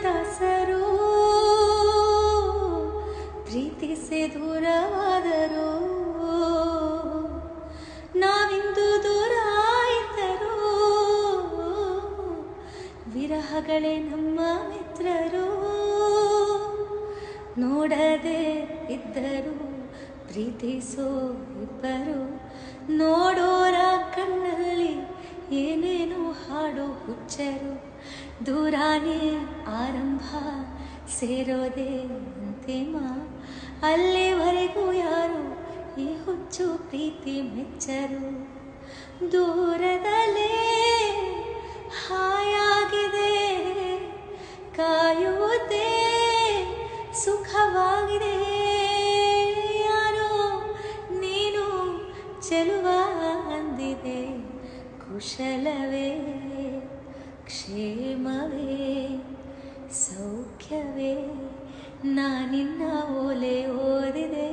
ದಾಸರು ಪ್ರೀತಿಸಿ ದೂರವಾದರು, ನಾವಿಂದು ದೂರ ಇದ್ದರು, ವಿರಹಗಳೇ ನಮ್ಮ ಮಿತ್ರರು. ನೋಡದೆ ಇದ್ದರು ಪ್ರೀತಿಸೋ ಇಬ್ಬರು, ನೋಡೋರ ಕಣ್ಣಲ್ಲಿ ಏನೇನೋ ಹಾಡೋ ಹುಚ್ಚರು. ದೂರಾನೇ ಆರಂಭ ಸೇರೋದೇ ಅಂತಿಮ, ಅಲ್ಲಿವರೆಗೂ ಯಾರು ಈ ಹುಚ್ಚು ಪ್ರೀತಿ ಮೆಚ್ಚರು. ದೂರದಲ್ಲೇ ಹಾಯಾಗಿದೆ, ಕಾಯುವುದೇ ಸುಖವಾಗಿದೆ. ಯಾರೋ ನೀನು ಚೆಲುವ ಅಂದಿದೆ, ಕುಶಲವೇ ಕ್ಷೇಮವೇ ಸೌಖ್ಯವೇ, ನಾನಿನ್ನ ಓಲೆ ಓದಿದೆ.